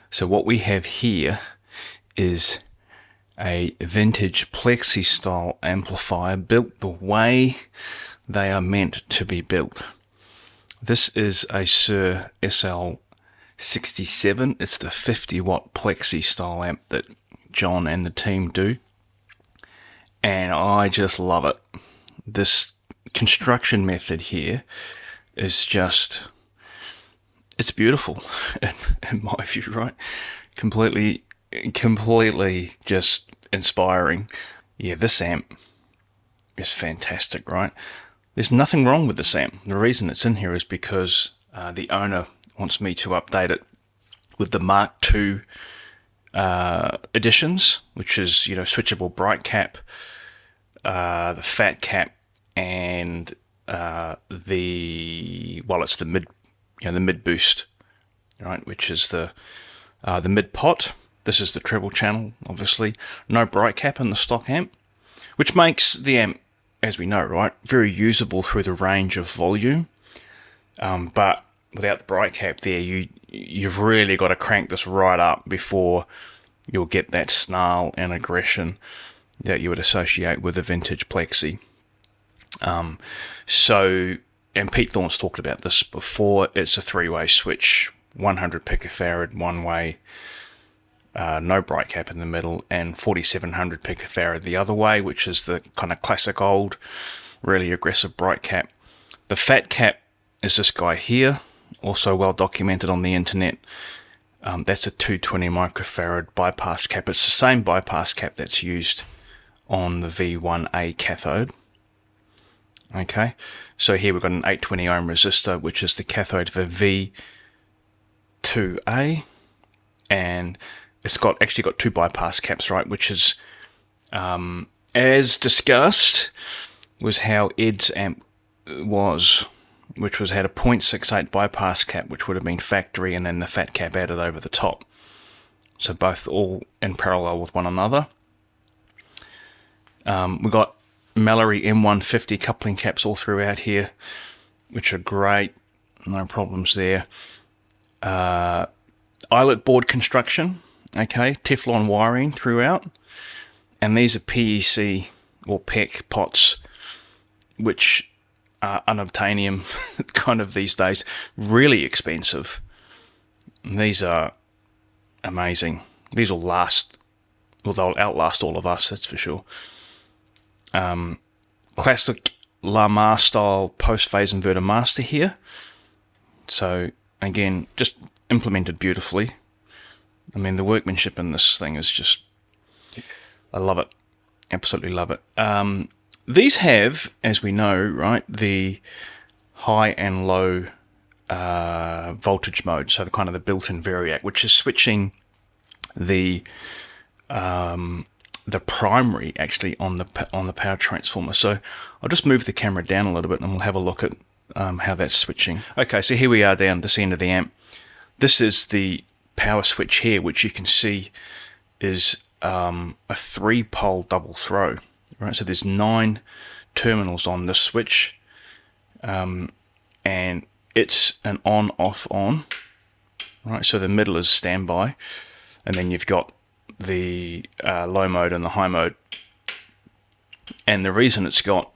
So what we have here is a vintage Plexi style amplifier built the way they are meant to be built. This is a Suhr SL67. It's the 50 watt Plexi style amp that John and the team do, and I just love it. This construction method here is just, it's beautiful in my view, right? Completely just inspiring. Yeah, this amp is fantastic, right? There's nothing wrong with this amp. The reason it's in here is because the owner wants me to update it with the Mark II editions, which is, you know, switchable bright cap, the fat cap, and it's the mid, you know, the mid boost, right, which is the mid pot. This is the treble channel, obviously. No bright cap in the stock amp, which makes the amp, as we know, right, very usable through the range of volume. But without the bright cap there, you've really got to crank this right up before you'll get that snarl and aggression that you would associate with a vintage Plexi. And Pete Thorn's talked about this before. It's a three-way switch, 100 picofarad one way, no bright cap in the middle, and 4700 picofarad the other way, which is the kind of classic old, really aggressive bright cap. The fat cap is this guy here, also well documented on the internet. That's a 220 microfarad bypass cap. It's the same bypass cap that's used on the V1A cathode. Okay, so here we've got an 820 ohm resistor, which is the cathode for V2A, and it's actually got two bypass caps, right, which is, as discussed, was how Ed's amp was, which had a 0.68 bypass cap, which would have been factory, and then the fat cap added over the top. So both all in parallel with one another. We've got Mallory M150 coupling caps all throughout here, which are great, no problems there. Eyelet board construction, okay, Teflon wiring throughout, and these are PEC or PEC pots, which are unobtainium kind of these days, really expensive. And these are amazing. These will last, well, they'll outlast all of us, that's for sure. Classic Lamar style post-phase inverter master here. So again, just implemented beautifully. I mean, the workmanship in this thing is just, I love it. Absolutely love it. These have, as we know, right, the high and low voltage mode. So the kind of the built-in variac, which is switching the primary actually on the power transformer. So I'll just move the camera down a little bit and we'll have a look at how that's switching. Okay, so here we are down this end of the amp. This is the power switch here, which you can see is a 3-pole double throw. Right, so there's 9 terminals on this switch, and it's an on-off-on. Right, so the middle is standby, and then you've got the low mode and the high mode. And the reason it's got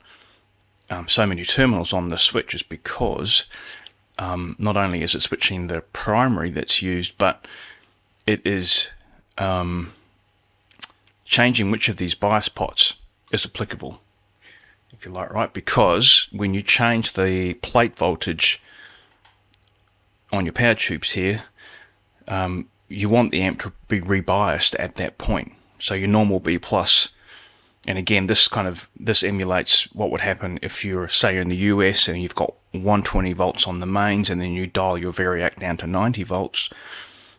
so many terminals on the switch is because not only is it switching the primary that's used, but it is changing which of these bias pots is applicable, if you like, right? Because when you change the plate voltage on your power tubes here, you want the amp to be rebiased at that point. So your normal B plus, and again, this emulates what would happen if you're, say, in the US and you've got 120 volts on the mains, and then you dial your variac down to 90 volts,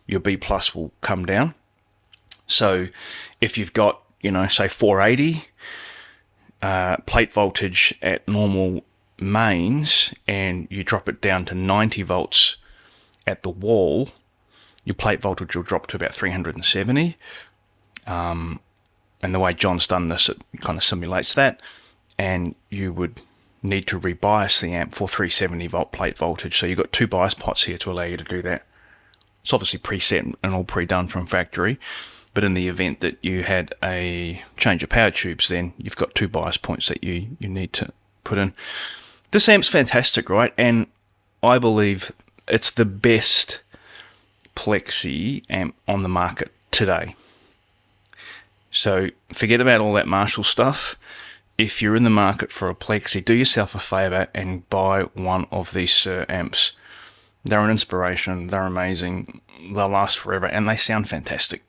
your B plus will come down. So if you've got, you know, say 480 plate voltage at normal mains, and you drop it down to 90 volts at the wall, your plate voltage will drop to about 370. And the way John's done this, it kind of simulates that, and you would need to rebias the amp for 370 volt plate voltage. So you've got 2 bias pots here to allow you to do that. It's obviously preset and all pre-done from factory, but in the event that you had a change of power tubes, then you've got 2 bias points that you need to put in. This amp's fantastic, right? And I believe it's the best Plexi amp on the market today. So forget about all that Marshall stuff. If you're in the market for a Plexi, do yourself a favour and buy one of these Suhr amps. They're an inspiration, they're amazing, they'll last forever, and they sound fantastic.